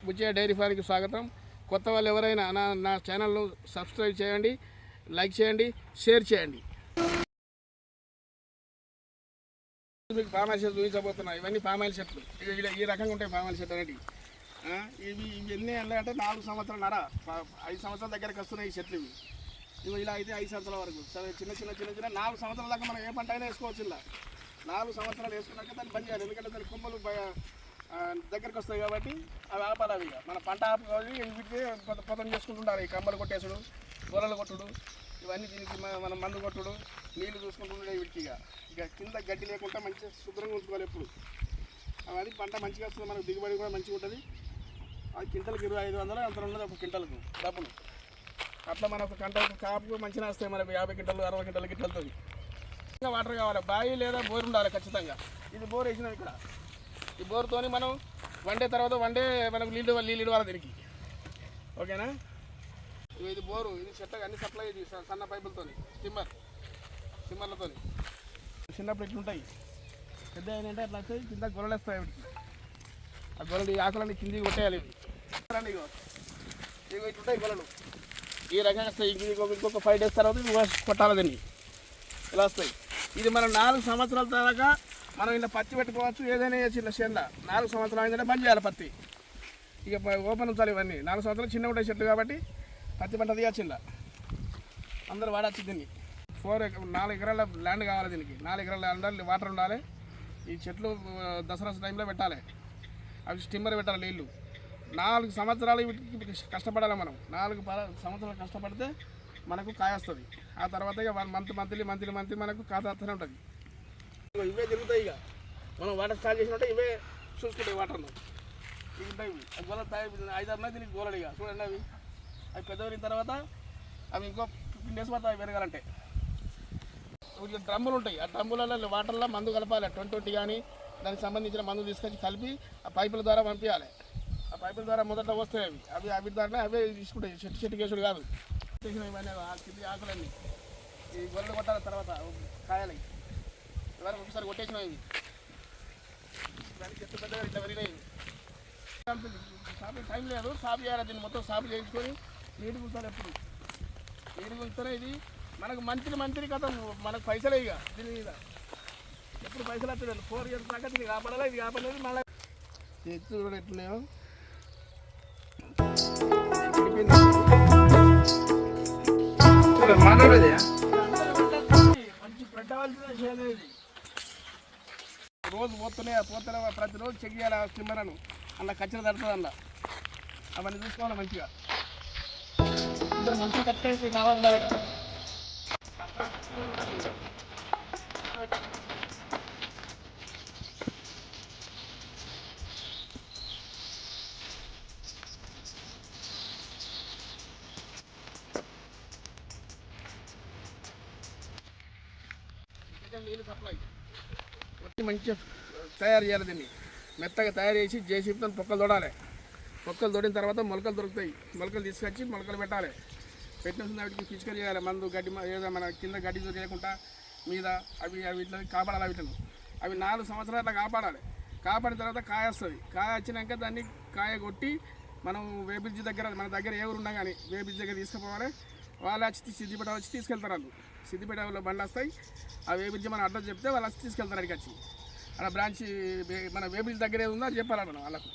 Buchaiah dairy ఫార్మ్కి స్వాగతం. కొత్త వాళ్ళు ఎవరైనా నా ఛానల్ను సబ్స్క్రైబ్ చేయండి, లైక్ చేయండి, షేర్ చేయండి. మీకు పామ్ ఆయిల్ చెట్లు చూపించబోతున్నా. ఇవన్నీ పామ్ ఆయిల్ చెట్లు. ఈ రకంగా ఉంటాయి పామ్ ఆయిల్ చెట్లు అనేటివి. ఇవి ఎన్ని అంటే 4 సంవత్సరాలన్నర 5 సంవత్సరాల దగ్గరకు వస్తున్నాయి ఈ చెట్లు. ఇవి ఇలా అయితే 5 సంవత్సరాల వరకు చిన్న 4 సంవత్సరాల దాకా మనం ఏ పంట అయినా వేసుకోవచ్చు. ఇలా 4 సంవత్సరాలు వేసుకున్నాక దాన్ని బంద్ చేయాలి. ఎందుకంటే దాని కొమ్మలు దగ్గరికి వస్తాయి కాబట్టి అవి ఆపాలి. అవి మన పంట ఆపుకోవాలి. వీటికి పొతం చేసుకుంటుండాలి. ఈ కమ్మలు కొట్టేసుడు, గొర్రెలు కొట్టుడు, ఇవన్నీ దీనికి మనం మందు కొట్టుడు, నీళ్లు చూసుకుంటుండే వీటికి. ఇక కింద గడ్డి లేకుండా మంచిగా శుభ్రంగా ఉంచుకోవాలి ఎప్పుడు. అది పంట మంచిగా వస్తుంది, మనకు దిగుబడి కూడా మంచిగా ఉంటుంది. అది కింటలకు 2500 అంత ఉన్నది ఒక కింటలకు డబ్బులు. అట్లా మన ఒక గంటలకు కాపు మంచిగా వస్తాయి. మనకు 50 క్వింటాలు 60 క్వింటాలు గిట్టలుతుంది. ఇంకా వాటర్ కావాలి, బావి లేదా బోర్ ఉండాలి ఖచ్చితంగా. ఇది బోర్ వేసినాం ఇక్కడ. ఈ బోర్తో మనం వండే తర్వాత మనకు నీళ్ళు ఇవ్వాలి దీనికి. ఓకేనా? ఇది బోరు, ఇది చెట్లకు అన్ని సప్లై ఇది సన్న పైపులతో స్టిమ్మర్లతో. చిన్నప్పుడు ఇట్లుంటాయి, పెద్ద ఏంటంటే అట్లా వస్తాయి. కింద గొర్రెలు వస్తాయి. వీటికి ఆ గొర్రెలు ఈ ఆకులన్నీ కిందికి కొట్టేయాలి. ఇవి ఇట్లుంటాయి గొర్రెలు. ఈ రకంగా వస్తాయి. ఇంకొక 5 days తర్వాత ఇవి కొట్టాలి. దీన్ని ఇలా వస్తాయి. ఇది మనం 4 సంవత్సరాల దాకా మనం ఇలా పత్తి పెట్టుకోవచ్చు. ఏదైనా చిన్న చేనులో 4 సంవత్సరాలు అయిందంటే బంద్ చేయాలి పత్తి. ఇక ఓపెన్ ఉంచాలి. ఇవన్నీ 4 సంవత్సరాలు చిన్న ఉంటాయి చెట్లు కాబట్టి పత్తి పంట తీయచ్చు. ఇలా అందరూ వాడచ్చు. దీన్ని 4 ఎకరాల ల్యాండ్ కావాలి. దీనికి 4 ఎకరాల ల్యాండ్, వాటర్ ఉండాలి. ఈ చెట్లు దసరా టైంలో పెట్టాలి. అవి స్టిమ్మర్ పెట్టాలి నీళ్ళు. 4 సంవత్సరాలు వీటికి కష్టపడాలి మనం. 4 సంవత్సరాలు కష్టపడితే మనకు కాయ వస్తుంది. ఆ తర్వాత ఇక మంత్లీ మనకు కాత వస్తూనే ఉంటుంది. ఇవే తిరుగుతాయి. ఇక మనం వాటర్ స్టార్ట్ చేసినట్టే ఇవే చూసుకుంటాయి. వాటర్లో ఇవి ఉంటాయి. గోళ 5-6 ఉన్నాయి దీనికి గోళలు. ఇక చూడండి, అవి పెద్దవరిన తర్వాత అవి ఇంకో 15 days పడుతుంది అవి పెరగాలంటే. వీటిలో డ్రమ్ములు ఉంటాయి. ఆ డ్రమ్ములలో వాటర్లో మందు కలపాలి. 20 కానీ దానికి సంబంధించిన మందు తీసుకొచ్చి కలిపి ఆ పైపుల ద్వారా పంపించాలి. ఆ పైపుల ద్వారా మొదట వస్తాయి అవి ద్వారా అవే తీసుకుంటాయి. చెట్టు కేసుడు కాదు. ఇవన్నీ కింది ఆకులన్నీ ఈ గొర్రెలు కొట్టాలి. తర్వాత కాయాలి. ఇవన్నీ ఒకసారి కొట్టేసినాయి. ఇవి దానికి చెట్టు పెద్దగా ఇట్లా పెరిగినాయి. సాపు టైం లేదు, సాపు చేయాలి. దీన్ని మొత్తం సాపు చేయించుకొని నీటి గుంచాలి. ఎప్పుడు నీటి గుంచితేనే ఇది మనకు మంత్లీ కథ మనకు పైసలే. ఇక దీని మీద ఎప్పుడు పైసలు వస్తుంది. 4 years దాకా దీన్ని కాపాడాలి. ఇది కాపాడలేదు. మళ్ళీ ఎత్తు కూడా ఎట్లున్నాయో మంచి పెట్టవలసిన చేయలేదు. రోజు పోతూనే ప్రతిరోజు చెక్ చేయాలి. ఆ స్టిమ్మర్ను అలా కచ్చలు తడుతుంది. అలా అవన్నీ చూసుకోవాలి మంచిగా. మంచిగా కట్టేసి కావాలి. నీళ్ళు సప్లై మంచిగా తయారు చేయాలి. దీన్ని మెత్తగా తయారు చేసి జేసీబీతో పొక్కలు తోడాలి. పొక్కలు తోడిన తర్వాత మొలకలు దొరుకుతాయి. మొలకలు తీసుకొచ్చి మొలకలు పెట్టాలి. పెట్టిన వాటికి పిచికలు చేయాలి. మందు గడ్డి ఏదో మన కింద గడ్డి దొరికకుండా మీద అవి ఇట్లా కాపాడాలి. వీటిని అవి 4 సంవత్సరాలు అట్లా కాపాడాలి. కాపాడిన తర్వాత కాయ వస్తుంది. కాయ వచ్చినాక దాన్ని కాయ కొట్టి మనం వేబ్రిడ్జ్ దగ్గర, మన దగ్గర ఏ ఊరు ఉన్నా కానీ వేబ్రిడ్జ్ దగ్గర తీసుకుపోవాలి. వాళ్ళు వచ్చి సిద్దిపేట వచ్చి తీసుకెళ్తారు. వాళ్ళు సిద్దిపేటలో బండ్లు వస్తాయి. ఆ వేబ్రిడ్జ్ మన అడ్రస్ చెప్తే వాళ్ళు వచ్చి తీసుకెళ్తారు. అక్కడికి వచ్చి అలా బ్రాంచ్ మన వేబ్రిడ్జ్ దగ్గర ఏది ఉందో అది చెప్పాలి మనం వాళ్ళకు.